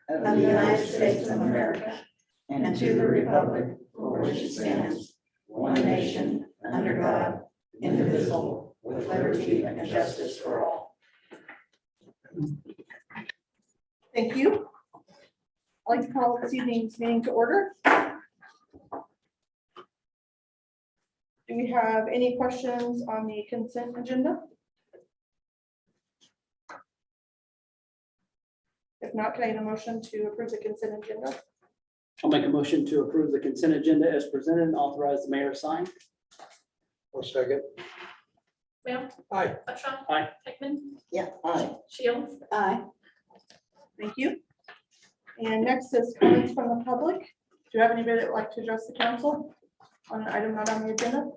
of the United States of America and to the republic for which it stands, one nation, under God, indivisible, with liberty and justice for all. Thank you. I'd like to call this evening's meeting to order. Do we have any questions on the consent agenda? If not, can I have a motion to approve the consent agenda? I'll make a motion to approve the consent agenda as presented and authorize the mayor to sign. One second. Well, Aye. Upshaw. Aye. Hickman. Yeah, aye. Shields. Aye. Thank you. And next is comments from the public. Do you have anybody that would like to address the council on an item not on the agenda?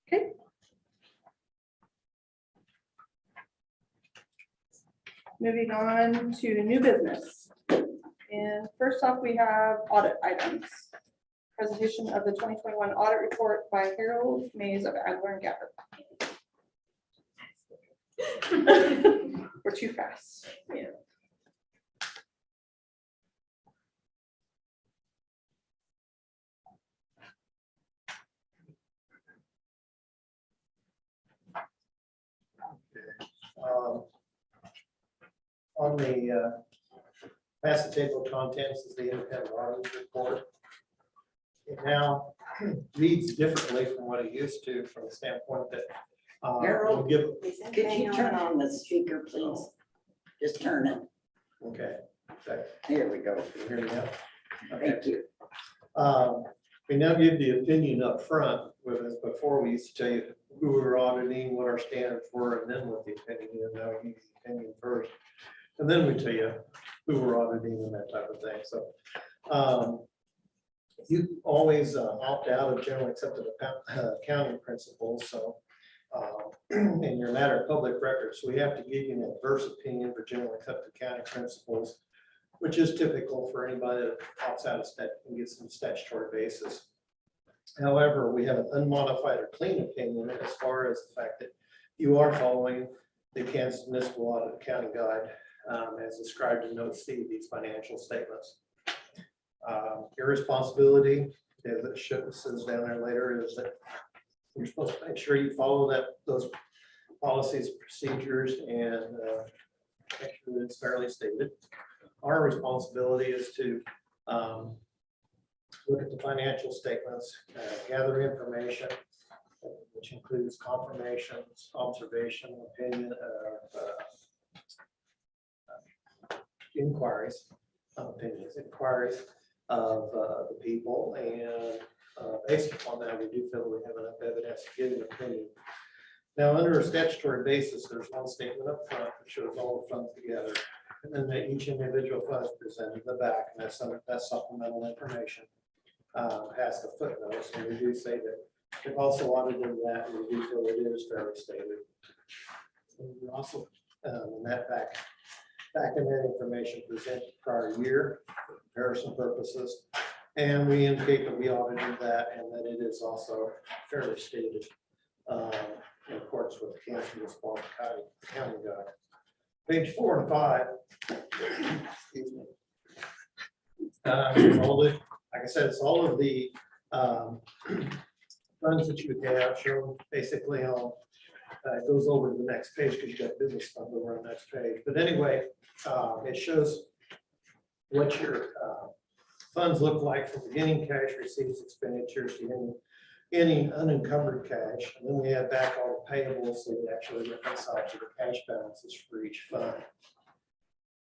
Okay. Moving on to new business. And first off, we have audit items. Presentation of the 2021 audit report by Harold Mays of Adler and Gabbard. We're too fast. Yeah. On the pass the table of contents is the independent auditor's report. It now reads differently from what it used to, from the standpoint that Harold. we'll give. Could you turn on the speaker, please? Just turn it. Okay. Okay. Here we go. Can you hear me now? Okay. Thank you. We now give the opinion up front, whereas before we used to tell you who we were auditing, what our standards were, and then what the opinion is. Now we give the opinion first. And then we tell you who we're auditing and that type of thing. So you always opt out of generally accepted accounting principles. So in your matter of public records, we have to give you an adverse opinion for generally accepted accounting principles, which is typical for anybody that opts out of stat and gets some statutory basis. However, we have an unmodified or clean opinion as far as the fact that you are following the Kansas Municipal Audit Accounting Guide as described in Note C of these financial statements. Your responsibility, as it says down there later, is that you're supposed to make sure you follow those policies, procedures, and make sure that it's fairly stated. Our responsibility is to look at the financial statements, gather information, which includes confirmations, observation, opinion, inquiries, opinions, inquiries of the people, and based upon that, we do feel we have enough evidence to give an opinion. Now, under a statutory basis, there's one statement up front that shows all the funds together, and then each individual fund is presented in the back, and that's supplemental information. Has the footnotes, and we do say that we've also audited that, and we do feel it is fairly stated. And we also, in that back in that information presented prior year for comparison purposes, and we indicate that we audited that and that it is also fairly stated in accordance with the Kansas Municipal Accounting Guide. Page 4 and 5. Excuse me. Like I said, it's all of the funds that you have shown basically on. It goes over to the next page because you got business fund over on the next page. But anyway, it shows what your funds look like from beginning cash receipts, expenditures, to any unencumbered cash. And then we add back all the payables, so we actually reconcile to the cash balances for each fund.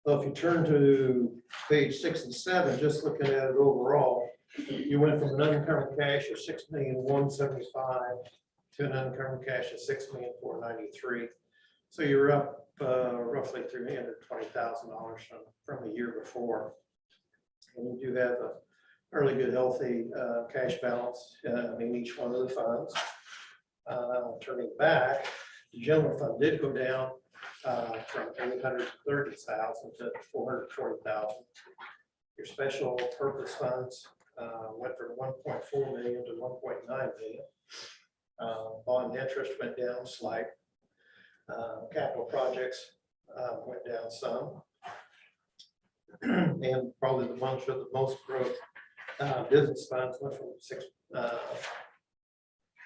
So if you turn to page 6 and 7, just looking at it overall, you went from an unencumbered cash of $6,175,000 to an unencumbered cash of $6,493,000. So you're up roughly $320,000 from the year before. And you do have a fairly good, healthy cash balance in each one of the funds. Turning back, the general fund did go down from $830,000 to $440,000. Your special purpose funds went from 1.4 million to 1.9 million. Bond interest went down slight. Capital projects went down some. And probably the ones with the most growth, business funds went from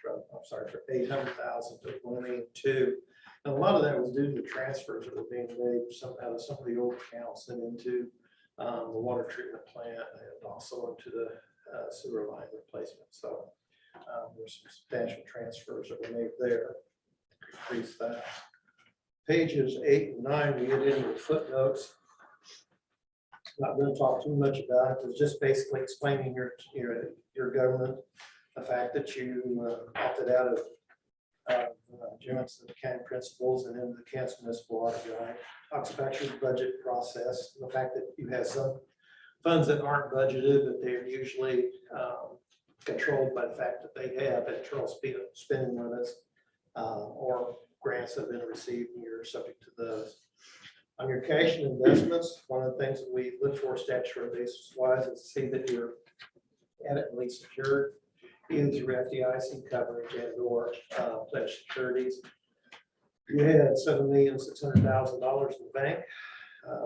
from 800,000 to 1,200,000. And a lot of that was due to the transfers that were being made out of some of the old accounts and into the water treatment plant and also into the sewer line replacement. So there's some substantial transfers that were made there. Increase that. Pages 8 and 9, we get into the footnotes. Not going to talk too much about it. It's just basically explaining your government, the fact that you opted out of adherence to the county principles and into the Kansas municipal water guide. Talks about your budget process, the fact that you have some funds that aren't budgeted, but they're usually controlled by the fact that they have internal spending limits or grants that have been received, and you're subject to those. On your cash and investments, one of the things that we look for statutory basis wise is to see that you're adequately secured either through FDIC coverage and or pledged securities. You had $7,600,000 in the bank.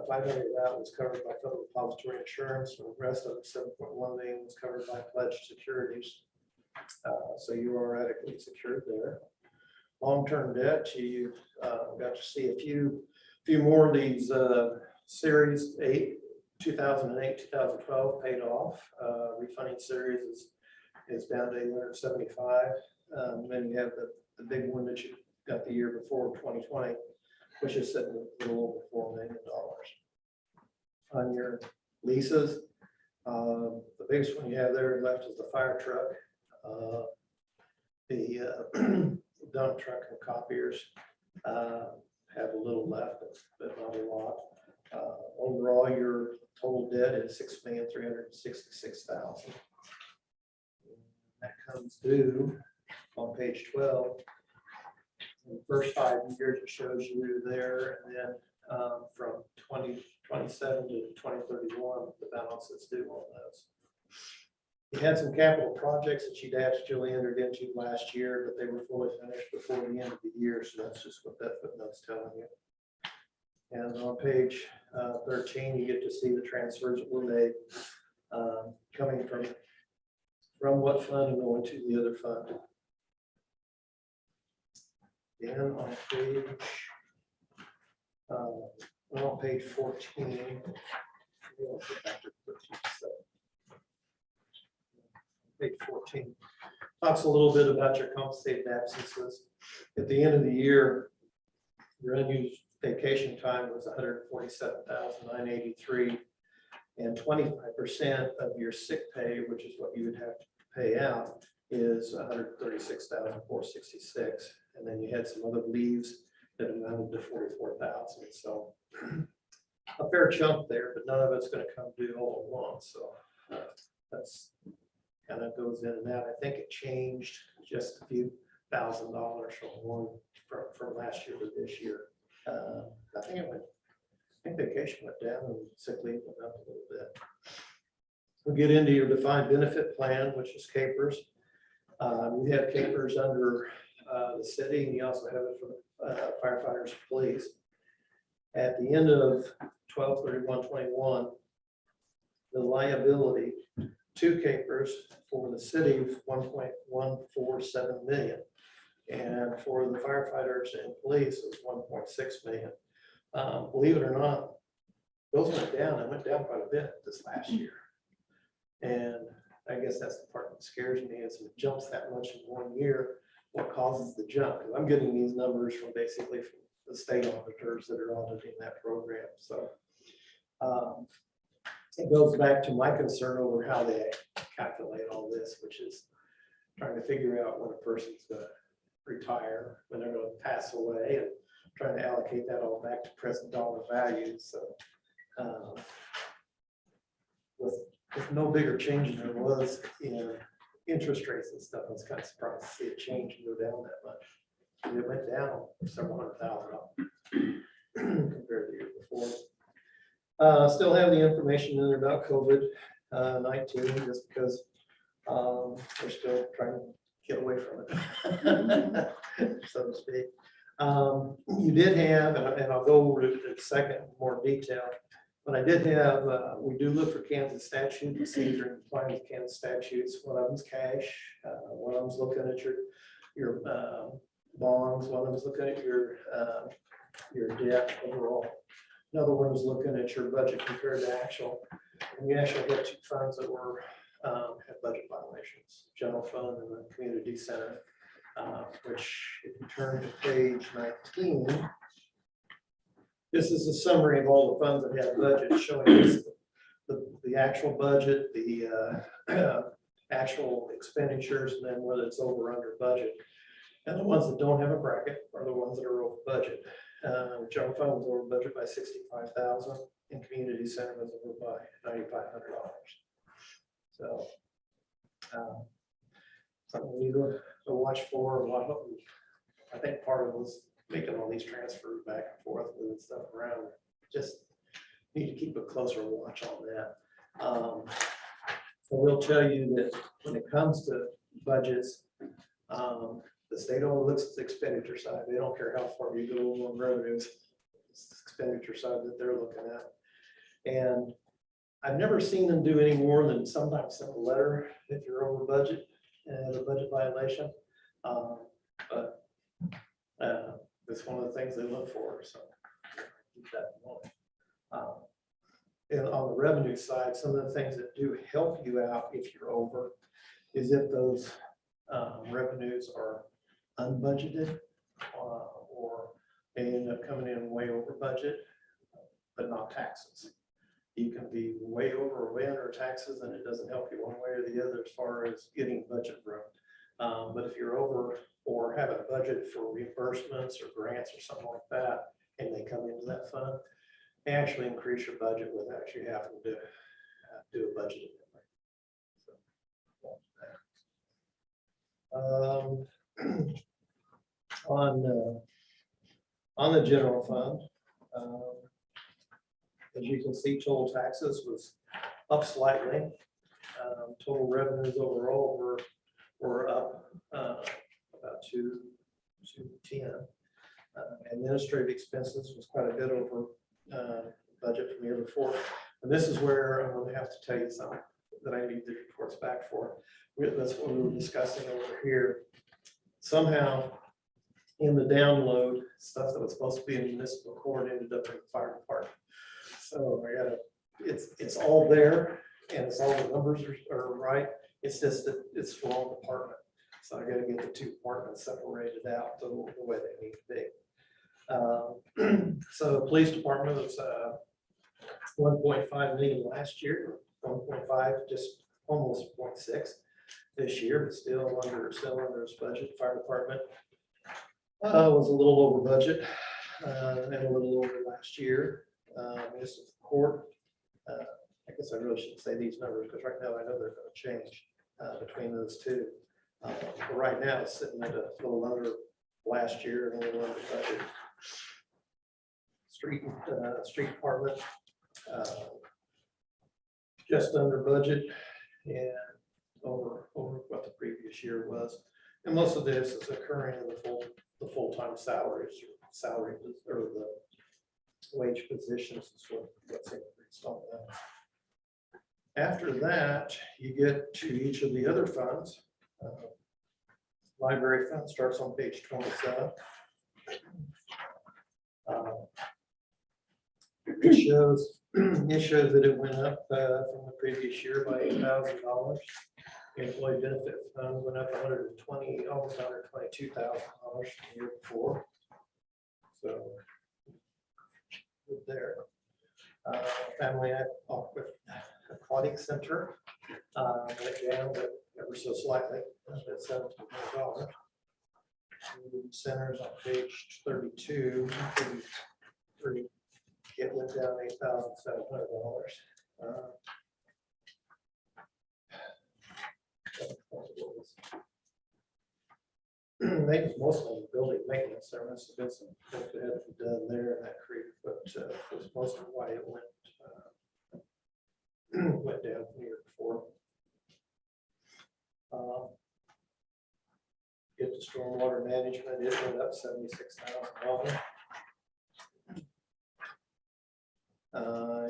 500 of that was covered by federal depository insurance, and the rest of it, 7.1 million, was covered by pledged securities. So you are adequately secured there. Long-term debt, you got to see a few more of these series 2008, 2012 paid off. Refunding series is down to 875. Then you have the big one that you got the year before, 2020, which is sitting at a little over $4 million. On your leases, the biggest one you have there left is the fire truck. The dump truck and copiers have a little left, but not a lot. Overall, your total debt is $6,366,000. That comes due on page 12. In the first 5 years, it shows you there, and then from 2027 to 2031, the balance that's due on those. You had some capital projects that you'd actually entered into last year, but they were fully finished before the end of the year. So that's just what that footnote's telling you. And on page 13, you get to see the transfers that were made coming from what fund and going to the other fund. Then on page 14, page 14 talks a little bit about your compensated absences. At the end of the year, your unused vacation time was 147,983, and 25% of your sick pay, which is what you would have to pay out, is 136,466. And then you had some other leaves that amounted to 44,000. So a fair chunk there, but none of it's going to come due all at once. So that's kind of goes in and out. I think it changed just a few $1,000 from last year to this year. I think vacation went down and sick leave went up a little bit. We'll get into your defined benefit plan, which is capers. We have capers under the city, and you also have it for firefighters, police. At the end of 12/31/21, the liability to capers for the city was 1.147 million, and for the firefighters and police it was 1.6 million. Believe it or not, those went down. It went down quite a bit this last year, and I guess that's the part that scares me, is it jumps that much in 1 year. What causes the jump? Because I'm getting these numbers from basically from the state auditors that are auditing that program. So it goes back to my concern over how they calculate all this, which is trying to figure out when a person's going to retire, when they're going to pass away, and trying to allocate that all back to present dollar value. So with no bigger change than there was in interest rates and stuff, I was kind of surprised to see it change and go down that much. It went down several $100,000 compared to the year before. Still have the information in there about COVID-19, just because we're still trying to get away from it, so to speak. You did have, and I'll go over it in a second in more detail, But I did have, we do look for Kansas statutes, to see if you're in compliance with Kansas statutes. One of them's cash, one of them's looking at your bonds, one of them's looking at your debt overall. Another one is looking at your budget compared to actual. And we actually had 2 funds that were, had budget violations, general fund and the community center, which if you turn to page 19, this is a summary of all the funds that have budget showing us the actual budget, the actual expenditures, and then whether it's over or under budget. And the ones that don't have a bracket are the ones that are over budget. General fund was over budget by $65,000, and community center was over by $9,500. So something we need to watch for. I think part of it was making all these transfers back and forth, moving stuff around. Just need to keep a closer watch on that. I will tell you that when it comes to budgets, the state only looks at the expenditure side. They don't care how far you go on revenues. It's the expenditure side that they're looking at. And I've never seen them do any more than sometimes send a letter if you're over budget and a budget violation. But that's one of the things they look for. So keep that in mind. And on the revenue side, some of the things that do help you out if you're over is if those revenues are unbudgeted or they end up coming in way over budget, but not taxes. You can be way over or way under taxes and it doesn't help you one way or the other as far as getting budget room. But if you're over or have a budget for reimbursements or grants or something like that, and they come into that fund, they actually increase your budget without you having to do a budget. On the general fund, as you can see, total taxes was up slightly. Total revenues overall were up about 210. Administrative expenses was quite a bit over budget from the year before. And this is where I'm going to have to tell you something that I need the reports back for. That's what we were discussing over here. Somehow in the download, stuff that was supposed to be in municipal court ended up in the fire department. So I gotta, it's all there and it's all the numbers are right. It's just that it's the wrong department. So I gotta get the 2 departments separated out the way they need to be. So the police department was 1.5 million last year, 1.5, just almost 0.6 this year, but still under its budget. Fire department was a little over budget and a little over last year. Municipal court, I guess I really shouldn't say these numbers because right now I know they're going to change between those 2. But right now it's sitting at a little under last year and a little under budget. Street department just under budget and over what the previous year was. And most of this is occurring in the full-time salaries or the wage positions is what's increased on that. After that, you get to each of the other funds. Library fund starts on page 27. It shows that it went up from the previous year by $8,000. Employee benefit fund went up almost $122,000 from the year before. So good there. Family aquatic center went down ever so slightly, at $17,000. Centers on page 32, it went down $8,700. They was mostly building maintenance. There must have been some work that had to be done there in that creek, but was most of why it went down from the year before. Get to stormwater management, it went up $76,000.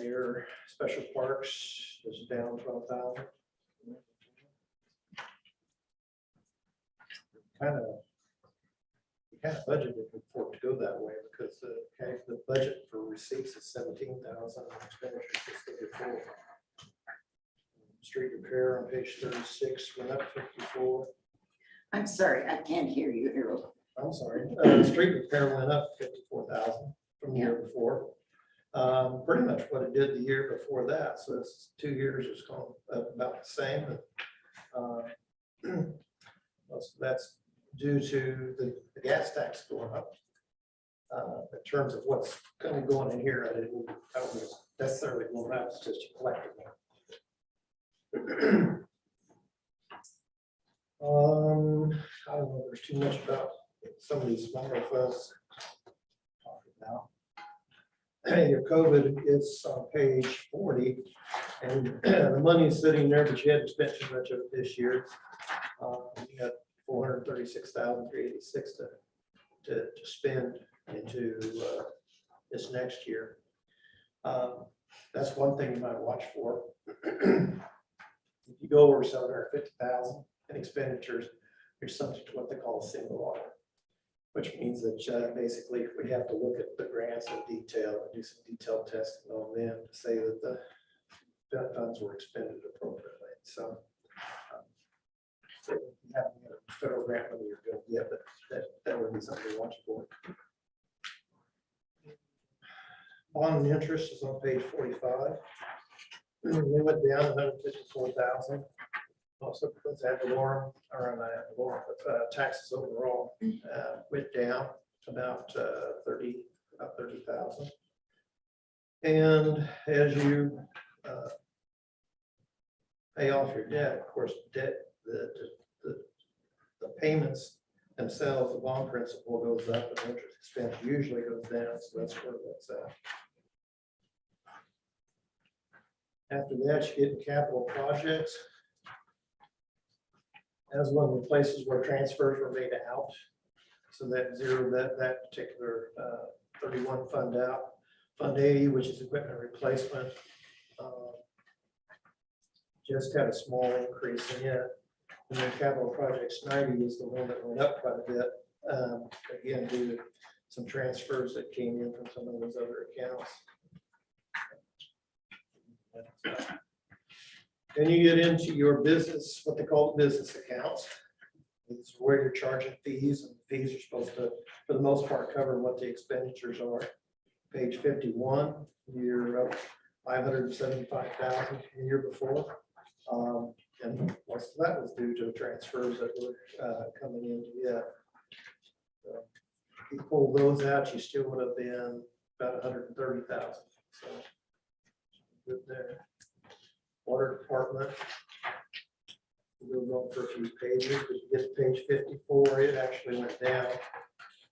Your special parks is down 12,000. Kind of budgeted for it to go that way because the budget for receipts is 17,000, expenditures is 34. Street repair on page 36 went up 54. I'm sorry, I can't hear you, Harold. I'm sorry, street repair went up 54,000 from the year before. Pretty much what it did the year before that. So it's 2 years it's gone up about the same. That's due to the gas tax going up. In terms of what's kind of going in here, I don't know necessarily going up, it's just collecting. I don't know, there's too much about some of these smaller funds. Talking about. Your COVID is on page 40, and the money's sitting there, but you hadn't spent too much of it this year. You got 436,386 to spend into this next year. That's one thing you might watch for. If you go over 750,000 in expenditures, you're subject to what they call a single audit, which means that basically we have to look at the grants in detail and do some detailed testing on them to say that the funds were expended appropriately. So, so if you have a federal grant money you're going to get, but that would be something to watch for. Bond and interest is on page 45. They went down 154,000. Also because ad valorem, or not ad valorem, but taxes overall went down about 30,000. And as you pay off your debt, of course, debt the payments themselves, the bond principal goes up, and interest expense usually goes down. So that's where that's at. After that, you get in capital projects. As one of the places where transfers were made out. So that zeroed that particular 31 fund out. Fund 80, which is equipment replacement, just had a small increase in it. And then capital projects 90 is the one that went up quite a bit. Again, due to some transfers that came in from some of those other accounts. Then you get into your business, what they call business accounts. It's where you're charging fees, and fees are supposed to, for the most part, cover what the expenditures are. Page 51, you're up 575,000 from the year before. And most of that was due to transfers that were coming into yet. So if you pull those out, you still would have been about 130,000. So good there. Water department. We'll go on for a few pages, but you get to page 54, it actually went down.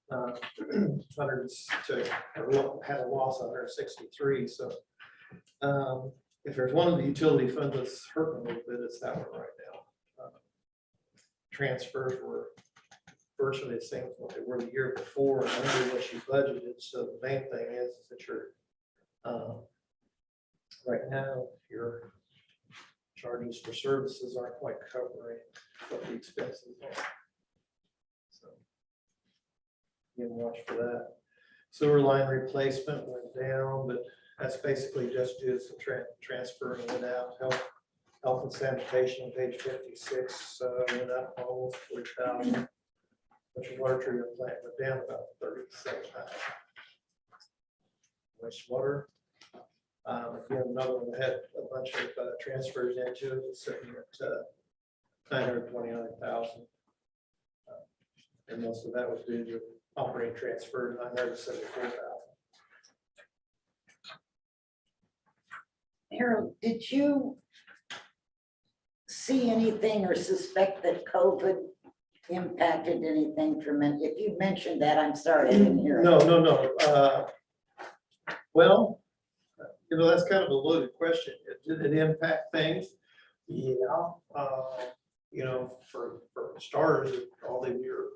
100 had a loss of 163. So if there's one of the utility funds that's hurting a little bit, it's that one right now. Transfers were virtually the same as what they were the year before and under what you budgeted. So the main thing is that you're right now your charges for services aren't quite covering what the expenses are. So you can watch for that. Sewer line replacement went down, but that's basically just due to some transferring it out. Health and sanitation on page 56 went up almost 40,000. Which is water treatment plant went down about 37,000. Wastewater. Again, another one that had a bunch of transfers into it, it's sitting at 929,000. And most of that was due to operating transfer, 974,000. Harold, did you see anything or suspect that COVID impacted anything from it? If you mentioned that, I'm sorry, I didn't hear it. No. Well, you know, that's kind of a loaded question. Did it impact things? Yeah. You know, for starters, all of your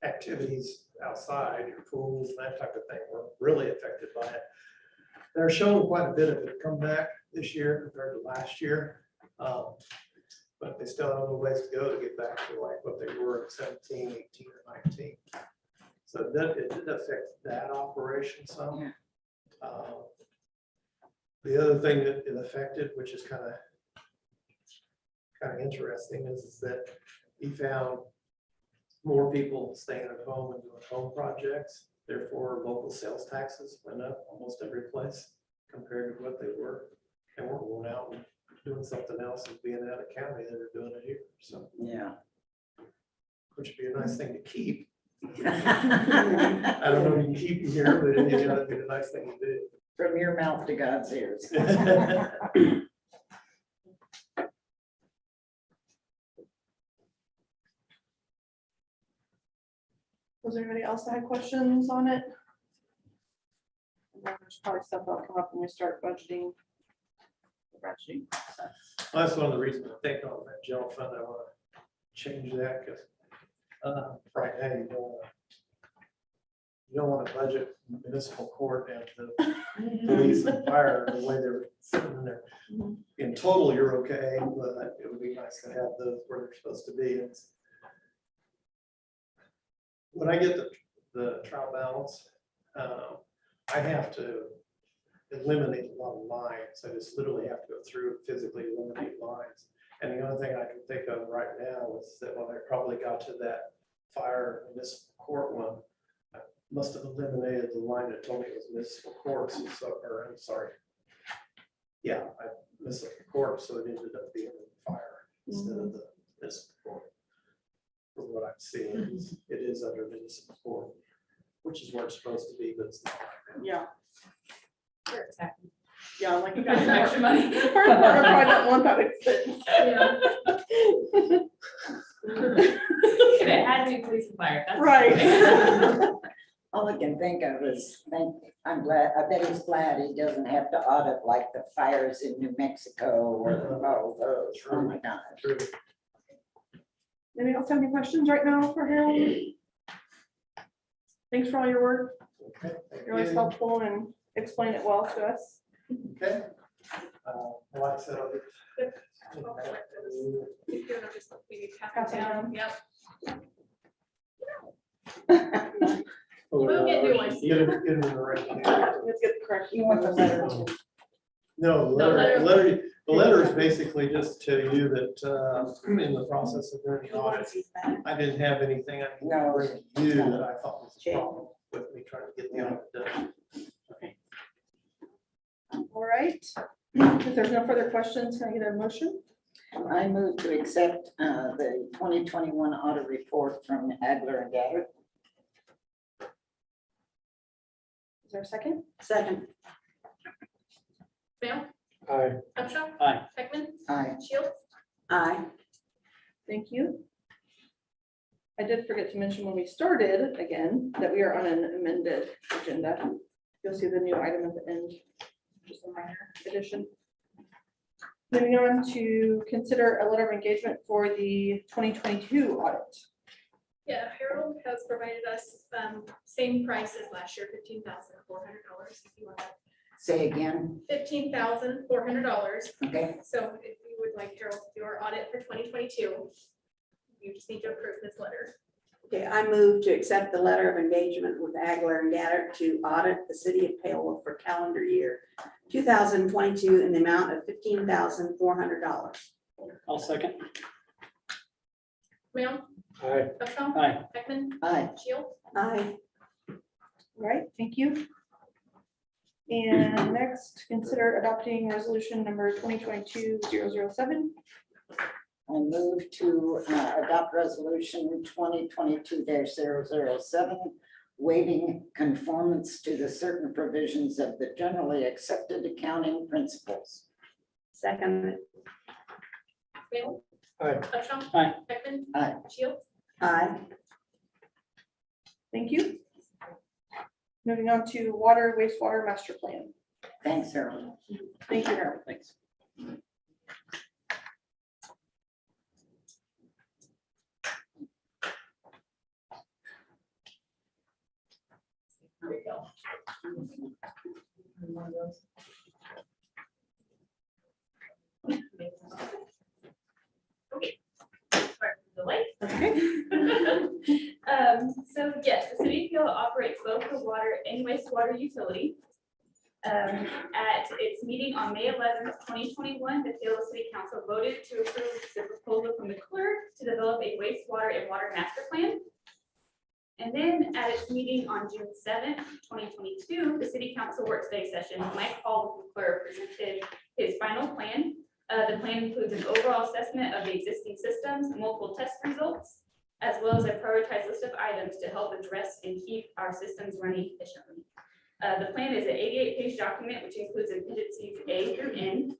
activities outside, your pools, that type of thing were really affected by it. They're showing quite a bit of it come back this year compared to last year. But they still have a ways to go to get back to like what they were in 17, 18, or 19. So it did affect that operation some. Yeah. The other thing that it affected, which is kind of interesting, is that he found more people staying at home and doing home projects. Therefore, local sales taxes went up almost every place compared to what they were. And we're going out and doing something else and being out of county that are doing it here. So, Yeah. which would be a nice thing to keep. I don't know if you can keep it here, but it'd be a nice thing to do. From your mouth to God's ears. Was there anybody else that had questions on it? And then there's probably stuff that'll come up when we start budgeting. the budgeting process. Well, that's one of the reasons I think on that jail fund, I want to change that because right now you don't want to budget municipal court and the police and fire the way they're sitting in there. Mhm. In total, you're okay, but it would be nice to have those where they're supposed to be. When I get the trial balance, I have to eliminate a lot of lines. I just literally have to go through and physically eliminate lines. And the only thing I can think of right now is that when I probably got to that fire municipal court one, I must have eliminated the line that told me it was municipal courts. Or I'm sorry. Yeah, I missed the court, so it ended up being fire instead of the municipal court. From what I'm seeing, it is under municipal court, which is where it's supposed to be, but it's not right now. Yeah, You're attacking. yeah, like you Got guys some know. extra money. First part, I probably don't want that expense. Yeah. Could have had to be police and fire. That's Right. okay. All I can think of is, I'm glad, I bet he's glad he doesn't have to audit like the fires in New Mexico or all those. Oh my gosh. True. Anybody else have any questions right now for Harold? Thanks for all your work. Okay, thank You're always you. helpful and explain it well to us. Okay. Like I said, I'll get. If you're not just maybe Pass pass it it down. down. Yep. Oh, We'll get new ones. Get it in the right. Let's get the correct. You want the letter too? No, No, the letter is basically just to tell you that in the process of doing the audit, I didn't have anything I could No. bring to you that I thought was a problem with me trying to get the audit done. All right. If there's no further questions, can I get a motion? I move to accept the 2021 audit report from Adler and Gabbard. Is there a second? Second. Bam, Aye. Upshaw, Aye. Beckman, Aye. Shields. Aye. Thank you. I did forget to mention when we started again, that we are on an amended agenda. You'll see the new item at the end, just a minor addition. Moving on to consider a letter of engagement for the 2022 audit. Yeah, Harold has provided us same price as last year, $15,400. If you want that, Say again. $15,400. Okay. So if you would like Harold to do our audit for 2022, you just need to approve this letter. Okay, I move to accept the letter of engagement with Agler and Gaddard to audit the city of Paola for calendar year 2022 in the amount of $15,400. I'll second. Bam, Aye. Upshaw, Aye. Beckman, Aye. Shields. Aye. All right, thank you. And next, consider adopting resolution number 2022-007. I move to adopt resolution 2022-007, waiving conformance to the certain provisions of the generally accepted accounting principles. Second. Bam, Aye. Upshaw, Aye. Beckman, Aye. Shields. Aye. Thank you. Moving on to water wastewater master plan. Thanks, Harold. Thank you, Harold. Thanks. There you go. water utility. At its meeting on May 11th, 2021, the Paola City Council voted to approve the proposal from the clerk to develop a wastewater and water master plan. And then at its meeting on June 7th, 2022, the City Council work study session, Mike Hall, the clerk, presented his final plan. The plan includes an overall assessment of the existing systems, multiple test results, as well as a prioritized list of items to help address and keep our systems running efficiently. The plan is an 88-page document, which includes contingencies A through N.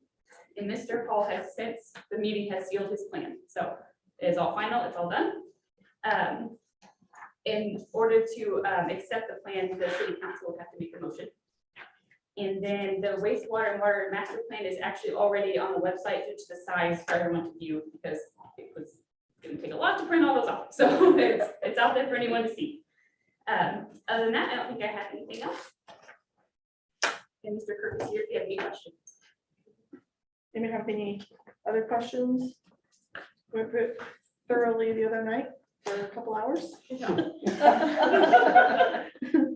And Mr. Hall has, since the meeting, has sealed his plan. So it's all final, it's all done. In order to accept the plan, the city council will have to make a motion. And then the wastewater and water master plan is actually already on the website due to the size for everyone to view, because it was going to take a lot to print all those off. So it's out there for anyone to see. Other than that, I don't think I have anything else. And Mr. Kirk is here if you have any questions. Anybody have any other questions? Went through it thoroughly the other night for a couple hours.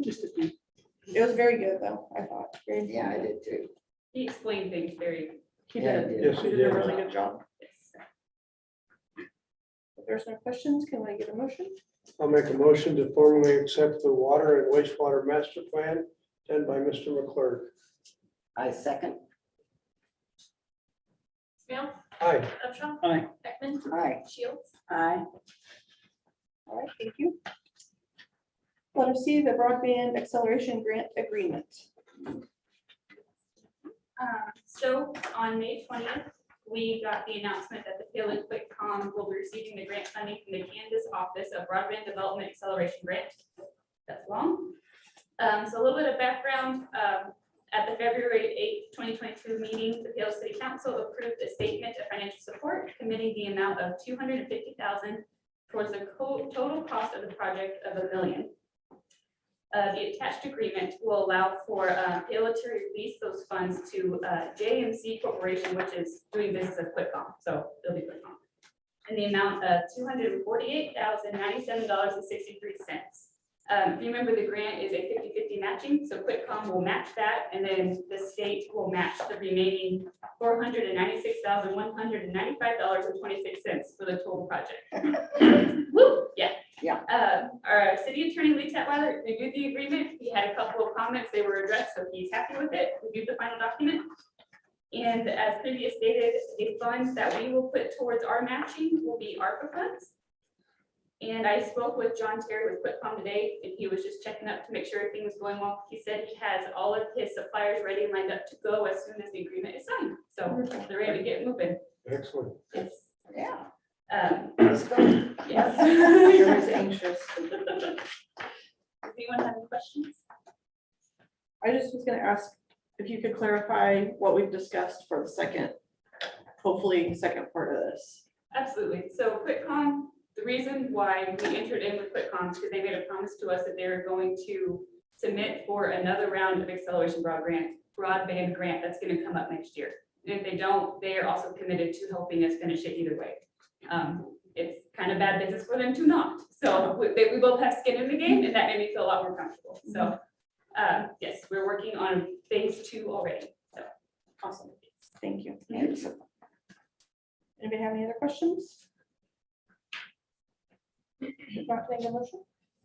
Just a few. It was very good though, I thought. Yeah, I did too. He explained things very. He Yeah, did. Yes, He he did a did. really good job. Yes. If there's no questions, can we get a motion? I'll make a motion to formally accept the water and wastewater master plan done by Mr. McClure. I second. Smale, Aye. Upshaw, Aye. Beckman, Aye. Shields. Aye. All right, thank you. Letter C, the broadband acceleration grant agreement. So on May 20th, we got the announcement that the Paola QuickCom will be receiving the grant funding from the Kansas Office of Broadband Development Acceleration Grant. That's long. So a little bit of background. At the February 8th, 2022 meeting, the Paola City Council approved a statement of financial support committing the amount of $250,000 towards the total cost of the project of $1 million. The attached agreement will allow for Paola to release those funds to JMC Corporation, which is doing business as QuickCom, so it'll be QuickCom, in the amount of $248,097.63. If you remember, the grant is a 50-50 matching, so QuickCom will match that, and then the state will match the remaining $496,195.26 for the total project. Woo, yeah. Yeah. Our city attorney, Lee Tetweiler, reviewed the agreement. He had a couple of comments, they were addressed, so he's happy with it, reviewed the final document. And as previously stated, the funds that we will put towards our matching will be ARPA funds. And I spoke with John Terry with QuickCom today, and he was just checking up to make sure everything was going well. He said he has all of his suppliers ready and lined up to go as soon as the agreement is signed. So they're ready to get moving. Excellent. It's, Yeah. yes. Sure is anxious. Does anyone have any questions? I just was gonna ask if you could clarify what we've discussed for the second, hopefully second part of this. Absolutely. So QuickCom, the reason why we entered in with QuickCom is because they made a promise to us that they're going to submit for another round of acceleration broadband grant that's going to come up next year. And if they don't, they are also committed to helping us finish it either way. It's kind of bad business for them to not. So we both have skin in the game, and that made me feel a lot more comfortable. So yes, we're working on phase 2 already. So Awesome. Thank you. Thanks. Anybody have any other questions? If not, take a motion.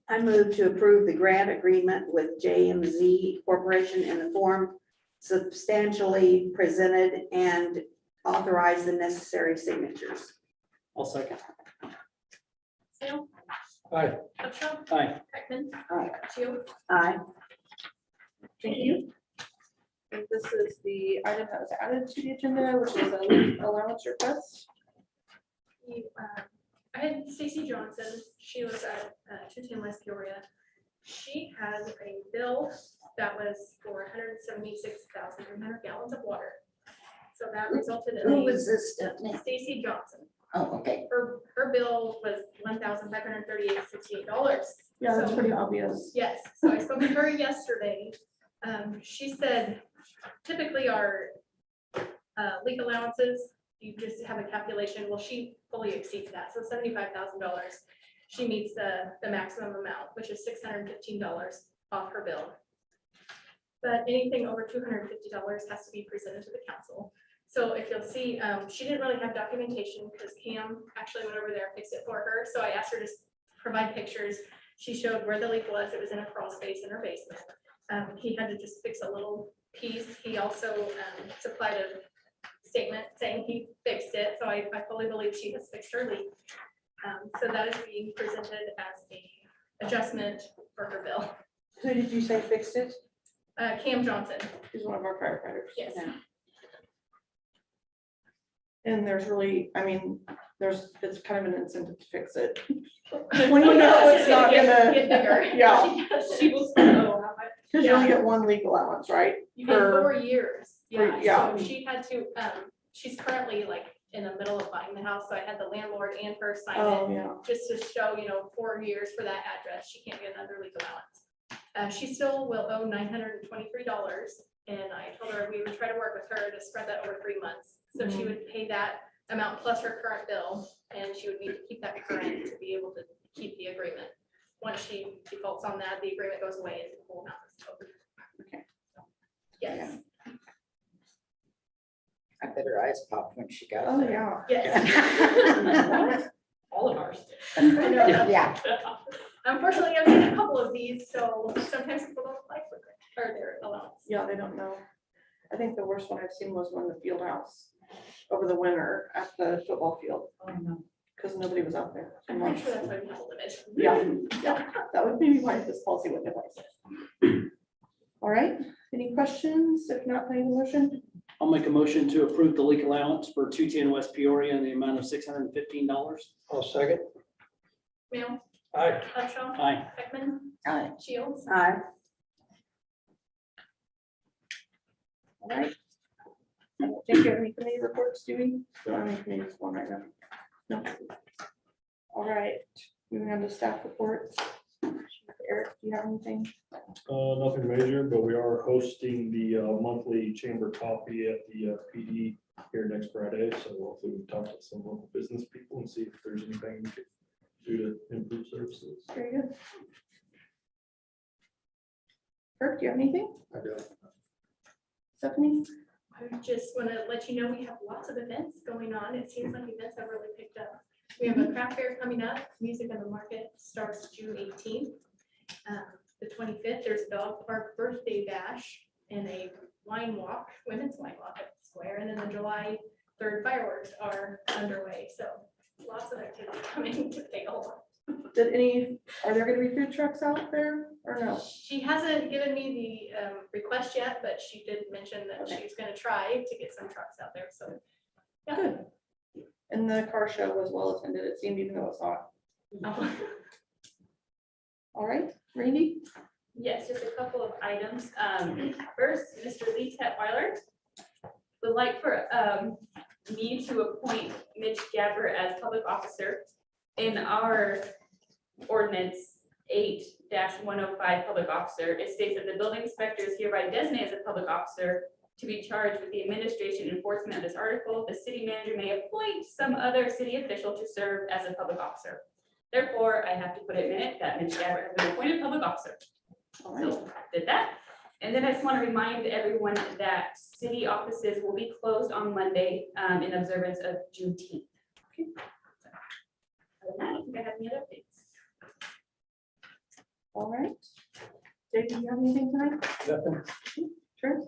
I move to approve the grant agreement with JMZ Corporation in the form substantially presented and authorize the necessary signatures. I'll second. Smale, Aye. Upshaw, Aye. Beckman, Aye. Shields. Aye. Thank you. And this is the item that was added to the agenda, which is a leave allowance request. I had Stacy Johnson, she was at 210 West Peoria. She has a bill that was for 176,300 gallons of water. So that resulted in Who was this, Stephanie? Stacy Johnson. Oh, okay. Her bill was $1,538.68. Yeah, that's So- pretty obvious. Yes, so I spoke to her yesterday. She said typically our leak allowances, you just have a calculation. Well, she fully exceeds that. So $75,000. She meets the maximum amount, which is $615 off her bill. but anything over $250 has to be presented to the council. So if you'll see, she didn't really have documentation because Cam actually went over there and fixed it for her. So I asked her to provide pictures. She showed where the leak was. It was in a crawl space in her basement. He had to just fix a little piece. He also supplied a statement saying he fixed it. So I fully believe she has fixed her leak. So that is being presented as a adjustment for her bill. Who did you say fixed it? Cam Johnson. He's one of our firefighters. Yes. Yeah. And there's really, I mean, it's kind of an incentive to fix it. When When you know it's not gonna, get bigger. yeah. She will still know how much. Because you only get one leak allowance, right? You get Per- 4 years. Yeah, yeah. so she had to, she's currently like in the middle of buying the house, so I had the landlord and her sign it. Oh, yeah. Just to show, 4 years for that address, she can't get another leak allowance. She still will owe $923, and I told her we would try to work with her to spread that over 3 months. So she would pay that amount plus her current bill, and she would need to keep that current to be able to keep the agreement. Once she defaults on that, the agreement goes away and the whole amount is over. Okay. Yes, I bet her eyes popped when she got Oh, there. yeah. yes. All of ours. I know. Yeah. Unfortunately, I've seen a couple of these, so sometimes people don't apply for it, or their allowance. Yeah, they don't know. I think the worst one I've seen was one in the field house over the winter at the football field. Oh, no. Because nobody was out there. I'm pretty sure that's why we have a limit. Yeah, that would maybe why this policy wouldn't apply. All right, any questions? If not, can I have a motion? I'll make a motion to approve the leak allowance for 210 West Peoria in the amount of $615. I'll second. Mail, Aye. Upshaw, Aye. Beckman, Aye. Shields. Aye. All right. I don't think you have any committee reports, do we? Don't have any committees on right now. No. All right, moving on to staff reports. Eric, do you have anything? Nothing major, but we are hosting the monthly chamber coffee at the PD here next Friday. So hopefully we can talk to some local business people and see if there's anything we could do to improve services. Very good. Kirk, do you have anything? I do. Stephanie? I just want to let you know we have lots of events going on. It seems like events have really picked up. We have a craft fair coming up. Music in the Market starts June 18th. The 25th, there's a dog park birthday bash and a wine walk, women's wine walk at the square. And then the July 3rd fireworks are underway. So lots of activity coming to Paola. Are there gonna be food trucks out there or no? She hasn't given me the request yet, but she did mention that Okay. she's going to try to get some trucks out there. So yeah. Good. And the car show was well attended, it seemed, even though it's hot. All right, Randy? Yes, just a couple of items. First, Mr. Lee Tetweiler would like for me to appoint Mitch Gabber as public officer. In our ordinance 8-105 public officer, it states that the building inspector is hereby designated as a public officer to be charged with the administration and enforcement of this article. The city manager may appoint some other city official to serve as a public officer. Therefore, I have to put it in it that Mitch Gabber has been appointed public officer. All right. So did that. And then I just want to remind everyone that city offices will be closed on Monday in observance of Juneteenth. Okay. Other than that, I don't think I have any other updates. All right. Dave, do you have anything tonight? Nothing. Sure.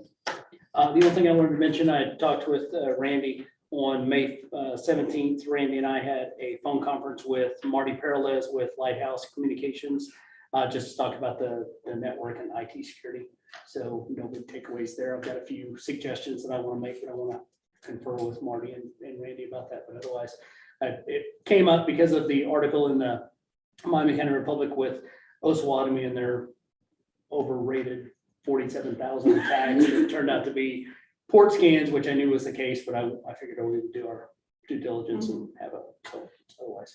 The only thing I wanted to mention, I talked with Randy on May 17th. Randy and I had a phone conference with Marty Peralez with Lighthouse Communications, just to talk about the network and IT security. So no big takeaways there. I've got a few suggestions that I want to make, but I want to confer with Marty and Randy about that. But otherwise, it came up because of the article in the Miami County Republic with Osawatomie and their overrated 47,000 tags. It turned out to be port scans, which I knew was the case, but I figured we would do our due diligence and have a, so otherwise.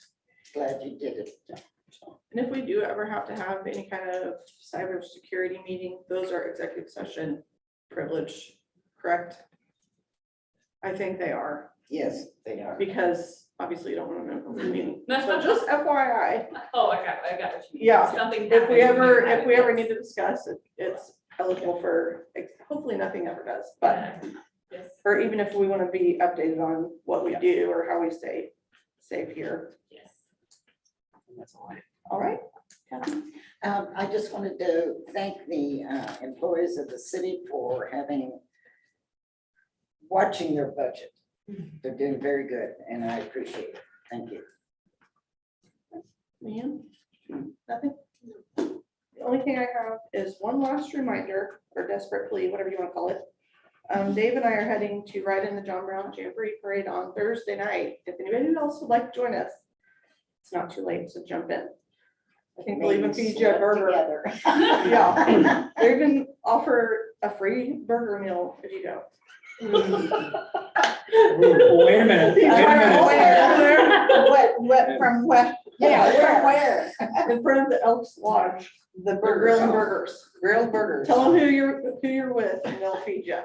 Glad you did it. Yeah, so. And if we do ever have to have any kind of cybersecurity meeting, those are executive session privilege, correct? I think they are, Yes, they are. because obviously you don't want to know the meeting. So just FYI, Oh, I got what you mean. Yeah. Something. if we happens, ever have it. need to discuss it, it's eligible for, hopefully nothing ever does, but, Yes, or even if we want to be updated on what we do or how we stay safe here. yes. And that's all I have. All right. Kathy? I just wanted to thank the employees of the city for watching their budget. They're doing very good, and I appreciate it. Thank you. Leanne? Nothing? The only thing I have is one last reminder, or desperate plea, whatever you want to call it. Dave and I are heading to ride in the John Brown Jamboree Parade on Thursday night. If anybody else would like to join us, it's not too late to jump in. I think they'll even feed you a burger. Together. Yeah, they even offer a free burger meal if you go. Wait a minute. Wait a minute. What, from what? Yeah, from where? In front of the Elks Lodge, The they're grilling burgers. Grilled burgers. Tell them who you're with and they'll feed you.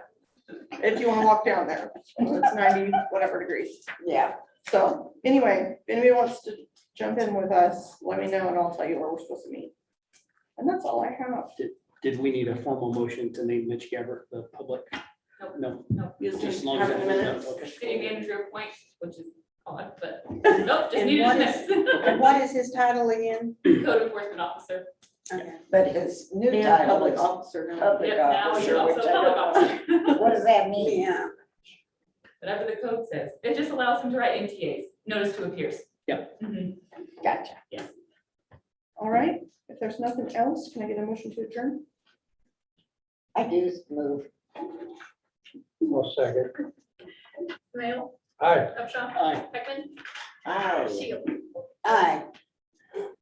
If you want to walk down there, it's 90 whatever degrees. Yeah. So anyway, if anybody wants to jump in with us, let me know and I'll tell you where we're supposed to meet. And that's all I have. Did we need a formal motion to name Mitch Gabbert the public? Nope. No. You Just just as long have as it in it- the minutes. okay. City manager appoint, which is odd, but nope, just And needed what a is- minute. And what is his title again? Code enforcement officer. Okay. But his new And title public is officer. now. public Yep, now he's officer, also which a I public don't know. officer. What does that mean? Yeah. Whatever the code says. It just allows him to write NTAs, notice to appears. Yep. Mhm. Gotcha. All right, if there's nothing else, can I get a motion to adjourn? I do move. Well, second. Mail, Aye. Upshaw, Aye. Beckman, Aye. Shield. Aye.